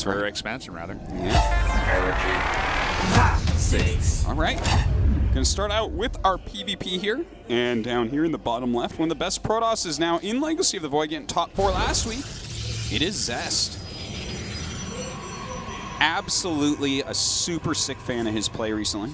Or expansion, rather. Yeah. 6. All right. Going to start out with our PvP here. And down here in the bottom left, one of the best Protoss is now in Legacy of the Void, getting top 4 last week. It is Zest. Absolutely a super sick fan of his play recently.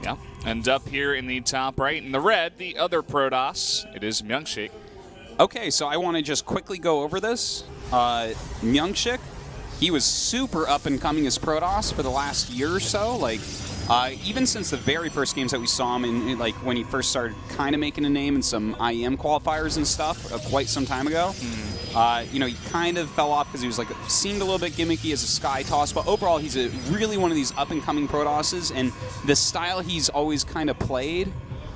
Yeah. And up here in the top right in the red, the other Protoss, it is MyuNgSiK. Okay, so I want to just quickly go over this. MyuNgSiK, he was super up and coming as Protoss for the last year or so. Like, even since the very first games that we saw him in, like when he first started kind of making a name in some IEM qualifiers and stuff quite some time ago. You know, he kind of fell off because he was like seemed a little bit gimmicky as a sky toss, but overall he's really one of these up and coming Protosses, and the style he's always kind of played,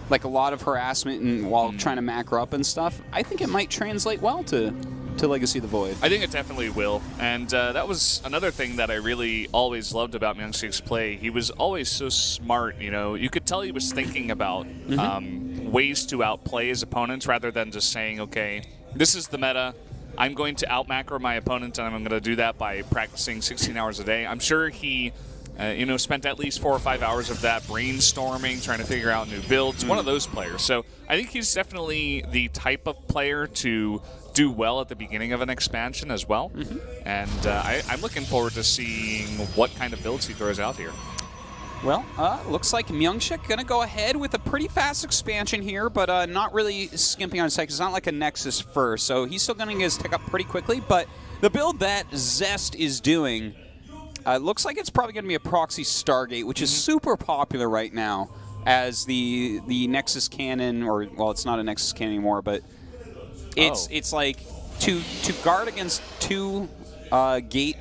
like a lot of harassment and while trying to macro up and stuff, I think it might translate well to Legacy of the Void. I think it definitely will, and that was another thing that I really always loved about MyuNgSiK's play. He was always so smart, you know. You could tell he was thinking about ways to outplay his opponents rather than just saying, okay, this is the meta, I'm going to out-macro my opponent, and I'm going to do that by practicing 16 hours a day. I'm sure he you know, spent at least 4 or 5 hours of that brainstorming, trying to figure out new builds. One of those players. So I think he's definitely the type of player to do well at the beginning of an expansion as well. And I'm looking forward to seeing what kind of builds he throws out here. Well, looks like MyuNgSiK going to go ahead with a pretty fast expansion here, but not really skimping on Psych. It's not like a Nexus first, so he's still going to get his tick up pretty quickly. But the build that Zest is doing looks like it's probably going to be a proxy Stargate, which is super popular right now as the Nexus cannon, or, well, it's not a Nexus cannon anymore, but it's like to guard against 2 Gate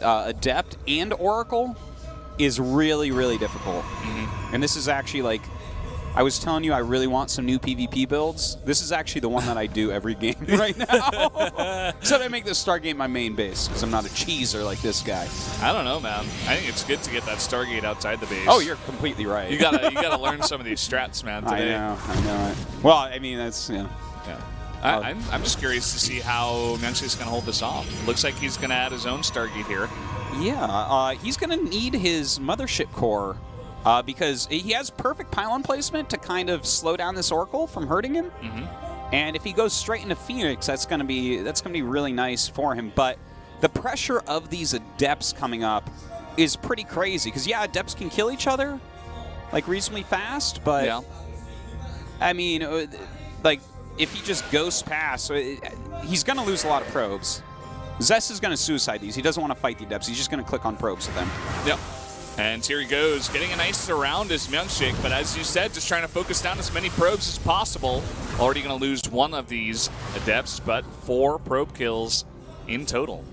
Adept and Oracle is really, really difficult. And this is actually like, I was telling you I really want some new PvP builds. This is actually the one that I do every game right now. So I make this Stargate my main base because I'm not a cheeser like this guy. I don't know, man. I think it's good to get that Stargate outside the base. Oh, you're completely right. You gotta learn some of these strats, man, today. I know it. Well, I mean, that's, you know. Yeah. I'm just curious to see how MyuNgSiK's going to hold this off. Looks like he's going to add his own Stargate here. Yeah, he's going to need his Mothership Core because he has perfect pylon placement to kind of slow down this Oracle from hurting him. And if he goes straight into Phoenix, that's going to be really nice for him. But the pressure of these Adepts coming up is pretty crazy because, yeah, Adepts can kill each other like reasonably fast, but yeah. I mean, like, if he just ghosts past, he's going to lose a lot of probes. Zest is going to suicide these. He doesn't want to fight the Adepts. He's just going to click on probes with them. Yep. And here he goes, getting a nice surround as MyuNgSiK, but as you said, just trying to focus down as many probes as possible. Already going to lose 1 of these Adepts, but 4 probe kills in total.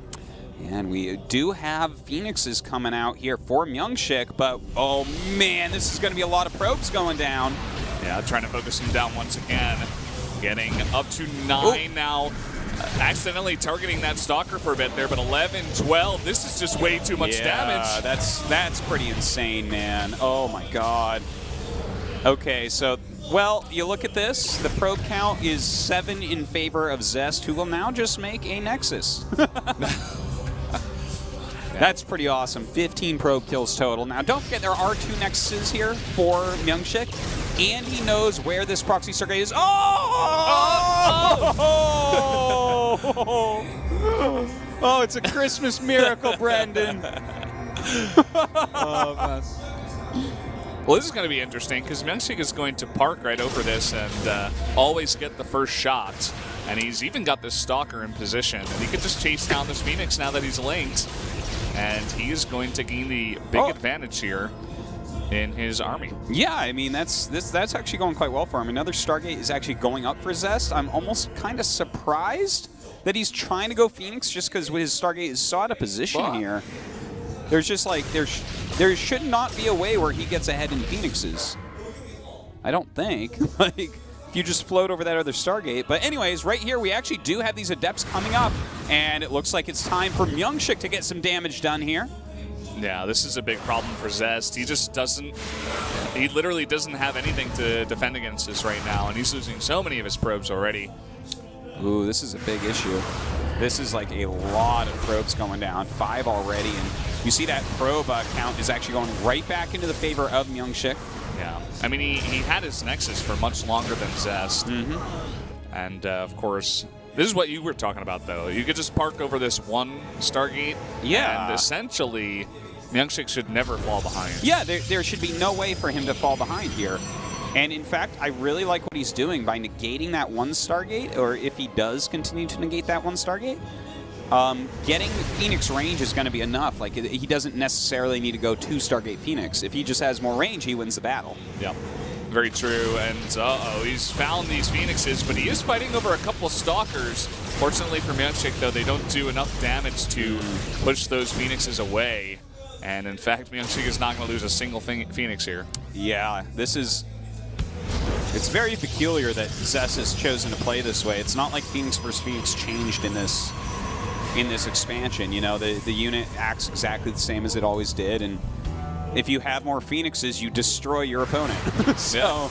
And we do have Phoenixes coming out here for MyuNgSiK, but oh man, this is going to be a lot of probes going down. Yeah, trying to focus him down once again. Getting up to 9 now. Accidentally targeting that Stalker for a bit there, but 11, 12. This is just way too much damage. That's pretty insane, man. Oh my god. Okay, so, well, you look at this. The probe count is 7 in favor of Zest, who will now just make a Nexus. That's pretty awesome. 15 probe kills total. Now, don't forget, there are 2 Nexuses here for MyuNgSiK, and he knows where this proxy Stargate is. Oh, it's a Christmas miracle, Brendan. Oh, man. Well, this is going to be interesting because MyuNgSiK is going to park right over this and always get the first shot. And he's even got this Stalker in position. And he could just chase down this Phoenix now that he's linked. And he is going to gain the big advantage here in his army. Yeah, I mean, that's actually going quite well for him. Another Stargate is actually going up for Zest. I'm almost kind of surprised that he's trying to go Phoenix just because his Stargate is so out of position here. There's just like, there should not be a way where he gets ahead in Phoenixes. I don't think. Like, if you just float over that other Stargate. But anyways, right here, we actually do have these Adepts coming up, and it looks like it's time for MyuNgSiK to get some damage done here. Yeah, this is a big problem for Zest. He just doesn't, he literally doesn't have anything to defend against this right now, and he's losing so many of his probes already. Ooh, this is a big issue. This is like a lot of probes going down. 5 already, and you see that probe count is actually going right back into the favor of MyuNgSiK. Yeah. I mean, he had his Nexus for much longer than Zest. And, of course, this is what you were talking about, though. You could just park over this one Stargate. Yeah. And essentially, MyuNgSiK should never fall behind. Yeah, there should be no way for him to fall behind here. And in fact, I really like what he's doing by negating that one Stargate, or if he does continue to negate that one Stargate. Getting Phoenix range is going to be enough. Like, he doesn't necessarily need to go 2 Stargate Phoenix. If he just has more range, he wins the battle. Yep. Very true. And, he's found these Phoenixes, but he is fighting over a couple Stalkers. Fortunately for MyuNgSiK, though, they don't do enough damage to push those Phoenixes away. And, in fact, MyuNgSiK is not going to lose a single Phoenix here. Yeah, this is... It's very peculiar that Zest has chosen to play this way. It's not like Phoenix versus Phoenix changed in this expansion. You know, the unit acts exactly the same as it always did, and if you have more Phoenixes, you destroy your opponent. So,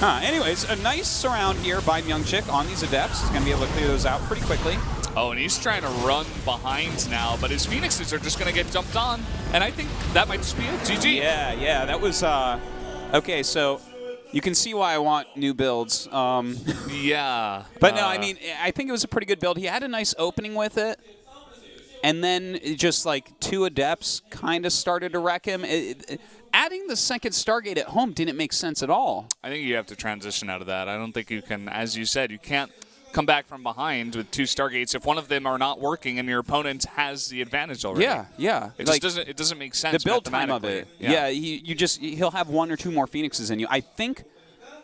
anyways, a nice surround here by MyuNgSiK on these Adepts. He's going to be able to clear those out pretty quickly. Oh, and he's trying to run behind now, but his Phoenixes are just going to get jumped on, and I think that might just be it. GG. Yeah, that was... okay, so... You can see why I want new builds. Yeah. But no, I mean, I think it was a pretty good build. He had a nice opening with it. And then just like 2 Adepts kind of started to wreck him. Adding the second Stargate at home didn't make sense at all. I think you have to transition out of that. I don't think you can, as you said, you can't come back from behind with 2 Stargates if one of them are not working and your opponent has the advantage already. Yeah. It just doesn't make sense. The build time of it. Yeah, he'll have 1 or 2 more Phoenixes in you. I think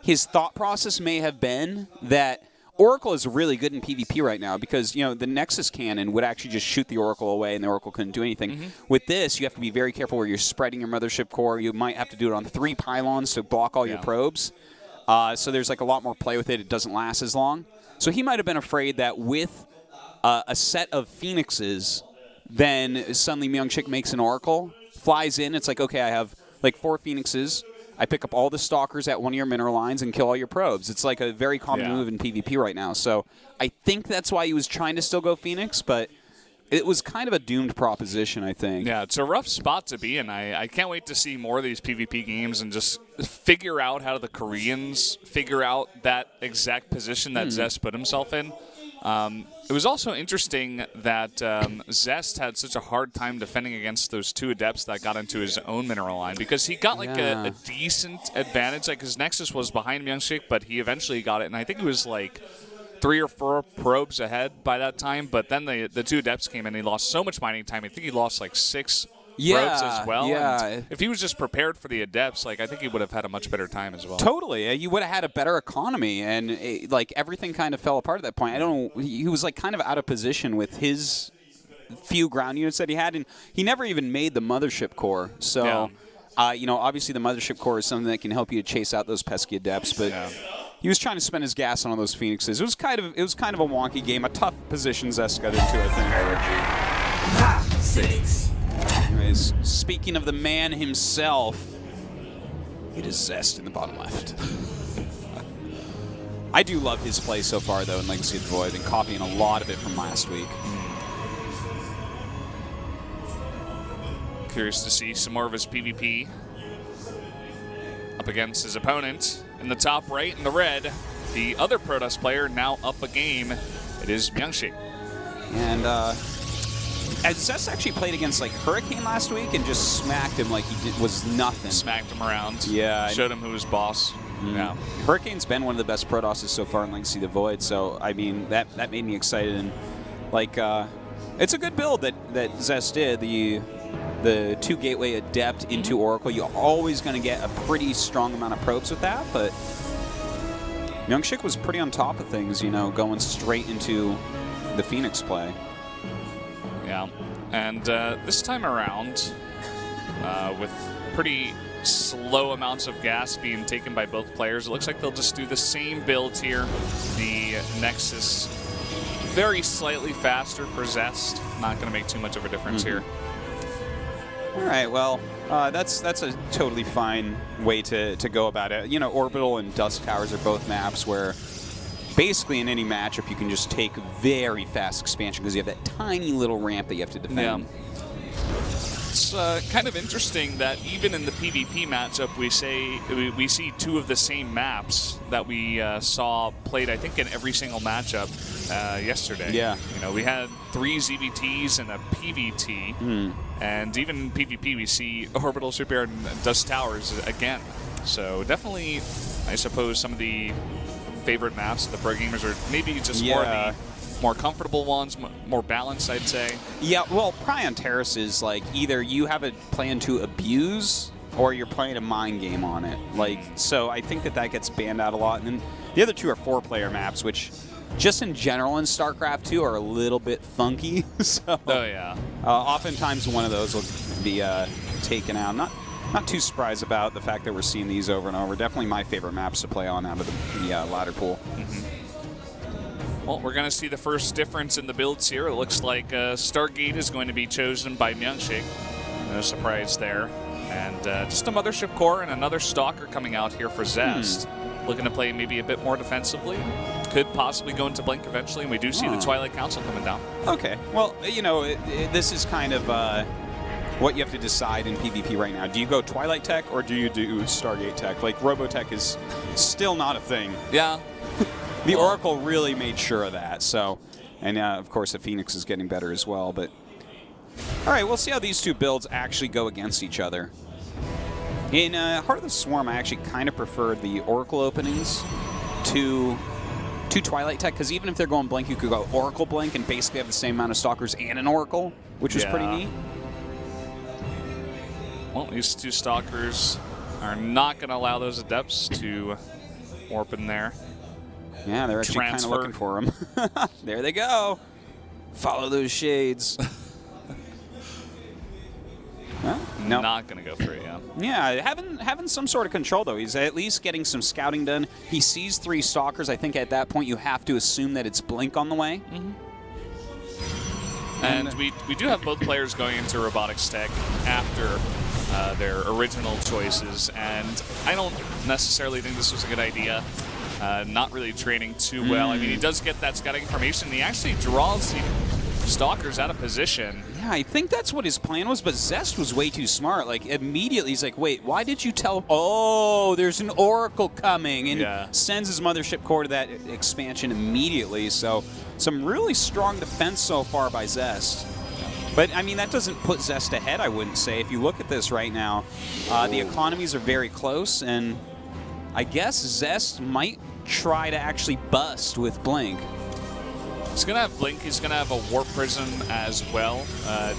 his thought process may have been that Oracle is really good in PvP right now because, you know, the Nexus cannon would actually just shoot the Oracle away and the Oracle couldn't do anything. With this, you have to be very careful where you're spreading your mothership core. You might have to do it on 3 pylons to block all your probes. So there's like a lot more play with it. It doesn't last as long. So he might have been afraid that with a set of Phoenixes, then suddenly MyuNgSiK makes an Oracle, flies in. It's like, okay, I have like 4 Phoenixes. I pick up all the Stalkers at one of your mineral lines and kill all your probes. It's like a very common move in PvP right now. So I think that's why he was trying to still go Phoenix, but it was kind of a doomed proposition, I think. Yeah, it's a rough spot to be in. I can't wait to see more of these PvP games and just figure out how the Koreans figure out that exact position that Zest put himself in. It was also interesting that Zest had such a hard time defending against those 2 Adepts that got into his own mineral line because he got like a decent advantage. Like his Nexus was behind MyuNgSiK, but he eventually got it, and I think it was like 3 or 4 probes ahead by that time, but then the 2 Adepts came in and he lost so much mining time. I think he lost like 6 probes as well. Yeah. And if he was just prepared for the Adepts, like I think he would have had a much better time as well. Totally. You would have had a better economy, and like everything kind of fell apart at that point. I don't know. He was like kind of out of position with his few ground units that he had, and he never even made the mothership core. So, you know, obviously the mothership core is something that can help you to chase out those pesky Adepts, but... He was trying to spend his gas on all those Phoenixes. It was kind of a wonky game, a tough position Zest got into, I think. 6. Anyways, speaking of the man himself, it is Zest in the bottom left. I do love his play so far, though, in Legacy of the Void, and copying a lot of it from last week. Curious to see some more of his PvP up against his opponent. In the top right, in the red, the other Protoss player now up a game. It is MyuNgSiK. And Zest actually played against like Hurricane last week and just smacked him like he was nothing. Smacked him around. Yeah. Showed him who was boss. Yeah. Hurricane's been one of the best Protosses so far in Legacy of the Void, so I mean that made me excited, and like it's a good build that Zest did. The 2 Gateway Adept into Oracle, you're always going to get a pretty strong amount of probes with that, but MyuNgSiK was pretty on top of things, you know, going straight into the Phoenix play. Yeah, and this time around, with pretty slow amounts of gas being taken by both players, it looks like they'll just do the same build here. The Nexus very slightly faster for Zest. Not going to make too much of a difference here. All right, well, that's a totally fine way to go about it. You know, Orbital and Dusk Towers are both maps where basically in any matchup, you can just take very fast expansion because you have that tiny little ramp that you have to defend. Yeah. It's kind of interesting that even in the PvP matchup, we see two of the same maps that we saw played, I think, in every single matchup yesterday. Yeah. You know, we had 3 ZVTs and a PVT, and even in PvP, we see Orbital Shipyard and Dust Towers again. So definitely, I suppose, some of the favorite maps of the pro gamers are maybe just more of the more comfortable ones, more balanced, I'd say. Yeah, well, Prion Terrace is like either you have a plan to abuse or you're playing a mind game on it. Like, so I think that gets banned out a lot. And then the other two are 4-player maps, which just in general in StarCraft 2 are a little bit funky. So, oh, yeah. Oftentimes one of those will be taken out. Not too surprised about the fact that we're seeing these over and over. Definitely my favorite maps to play on out of the ladder pool. Well, we're going to see the first difference in the builds here. It looks like Stargate is going to be chosen by MyuNgSiK. No surprise there. And just a Mothership Core and another Stalker coming out here for Zest. Looking to play maybe a bit more defensively. Could possibly go into Blink eventually, and we do see the Twilight Council coming down. Okay. Well, you know, This is kind of what you have to decide in PvP right now. Do you go Twilight Tech or do you do Stargate Tech? Like, Robotech is still not a thing. Yeah. The Oracle really made sure of that. So, and of course the Phoenix is getting better as well. But all right, we'll see how these two builds actually go against each other. In Heart of the Swarm, I actually kind of prefer the Oracle openings to Twilight Tech, because even if they're going Blink, you could go Oracle Blink and basically have the same amount of Stalkers and an Oracle, which was pretty neat. Well, these two Stalkers are not going to allow those Adepts to warp in there. Yeah, they're actually kind of looking for him. There they go. Follow those shades. No. Not going to go through, yeah. Yeah, having some sort of control, though. He's at least getting some scouting done. He sees 3 Stalkers. I think at that point you have to assume that it's Blink on the way. And we do have both players going into Robotics Tech after their original choices, and I don't necessarily think this was a good idea. Not really training too well. I mean, he does get that scouting information, and he actually draws the Stalkers out of position. Yeah, I think that's what his plan was, but Zest was way too smart. Like, immediately he's like, wait, why did you tell... Oh, there's an Oracle coming, and sends his Mothership Core to that expansion immediately. So, some really strong defense so far by Zest. But, I mean, that doesn't put Zest ahead, I wouldn't say. If you look at this right now, the economies are very close, and I guess Zest might try to actually bust with Blink. He's going to have Blink. He's going to have a Warp Prism as well,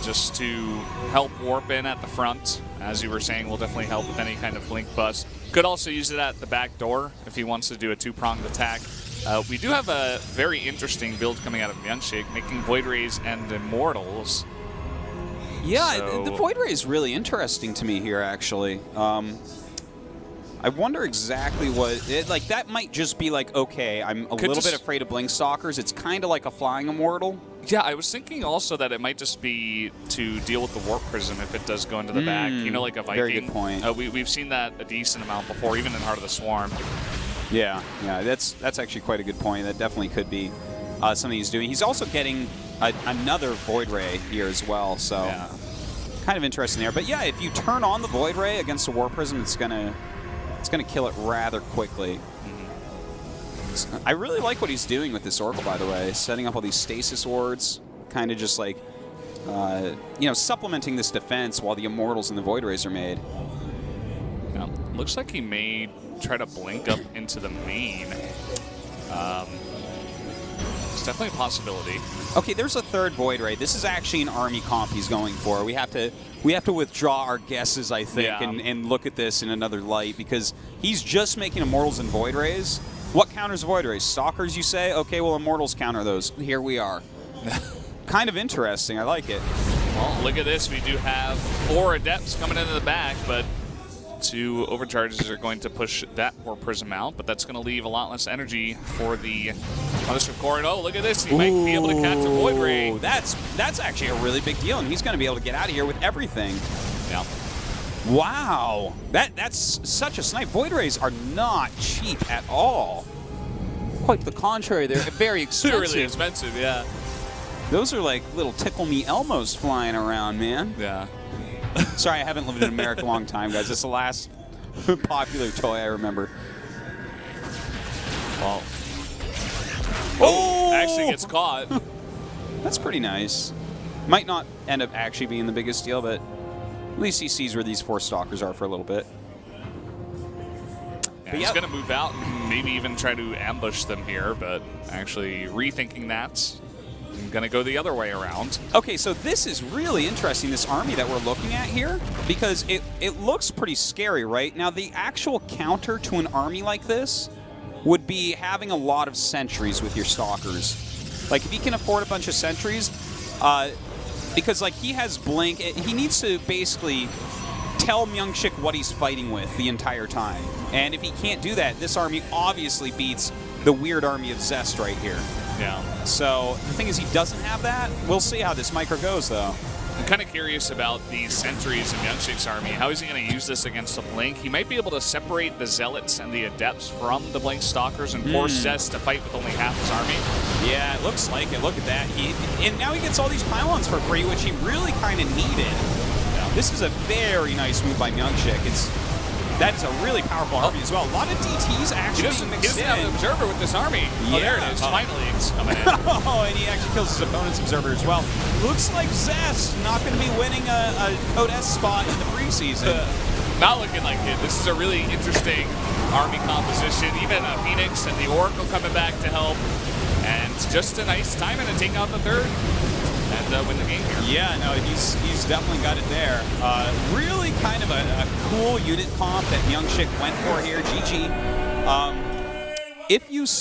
just to help warp in at the front. As you were saying, will definitely help with any kind of Blink bust. Could also use it at the back door if he wants to do a 2-pronged attack. We do have a very interesting build coming out of MyuNgSiK, making Void Rays and Immortals. Yeah, so the Void Ray is really interesting to me here, actually. I wonder exactly what... like, that might just be like, okay, I'm a little bit afraid of Blink Stalkers. It's kind of like a Flying Immortal. Yeah, I was thinking also that it might just be to deal with the Warp Prism if it does go into the back. You know, like a Viking. Very good point. We've seen that a decent amount before, even in Heart of the Swarm. Yeah, that's actually quite a good point. That definitely could be something he's doing. He's also getting another Void Ray here as well, so kind of interesting there. But yeah, if you turn on the Void Ray against the Warp Prism, it's gonna kill it rather quickly. I really like what he's doing with this Oracle, by the way. Setting up all these stasis wards, kind of just like, you know, supplementing this defense while the Immortals and the Void Rays are made. Yeah, looks like he may try to Blink up into the main. It's definitely a possibility. Okay, there's a third Void Ray. This is actually an army comp he's going for. We have to withdraw our guesses, I think, and look at this in another light, because he's just making Immortals and Void Rays. What counters Void Rays? Stalkers, you say? Okay, well, Immortals counter those. Here we are. Kind of interesting. I like it. Well, look at this. We do have 4 Adepts coming into the back, but 2 Overcharges are going to push that Warp Prism out, but that's going to leave a lot less energy for the Mothership Core. And oh, look at this. He might be able to catch a Void Ray. That's actually a really big deal, and he's going to be able to get out of here with everything. Yeah. Wow. That's such a snipe. Void Rays are not cheap at all. Quite the contrary. They're very expensive. They're really expensive, yeah. Those are like little Tickle Me Elmos flying around, man. Yeah. Sorry, I haven't lived in America a long time, guys. It's the last popular toy I remember. Well. Oh! Actually gets caught. That's pretty nice. Might not end up actually being the biggest deal, but at least he sees where these 4 stalkers are for a little bit. Yeah, he's going to move out and maybe even try to ambush them here, but actually rethinking that. I'm going to go the other way around. Okay, so this is really interesting, this army that we're looking at here, because it looks pretty scary, right? Now, the actual counter to an army like this would be having a lot of sentries with your stalkers. Like, if he can afford a bunch of sentries, because, like, he has blink, he needs to basically tell MyuNgSiK what he's fighting with the entire time. And if he can't do that, this army obviously beats the weird army of Zest right here. Yeah. So the thing is, he doesn't have that. We'll see how this micro goes, though. I'm kind of curious about these sentries in MyuNgSiK's army. How is he going to use this against the Blink? He might be able to separate the Zealots and the Adepts from the Blink Stalkers and force Zest to fight with only half his army. Yeah, it looks like it. Look at that. And now he gets all these pylons for free, which he really kind of needed. Yeah. This is a very nice move by MyuNgSiK. That is a really powerful army as well. A lot of DTs actually mixed in. He doesn't have an observer with this army. Oh, there it is. Finally, it's coming in. Oh, and he actually kills his opponent's observer as well. Looks like Zest not going to be winning a Code S spot in the preseason. Not looking like it. This is a really interesting army composition. Even Phoenix and the Oracle coming back to help. And just a nice timing to take out the third and win the game here. Yeah, no, he's definitely got it there. Really kind of a cool unit comp that MyuNgSiK went for here, GG. If you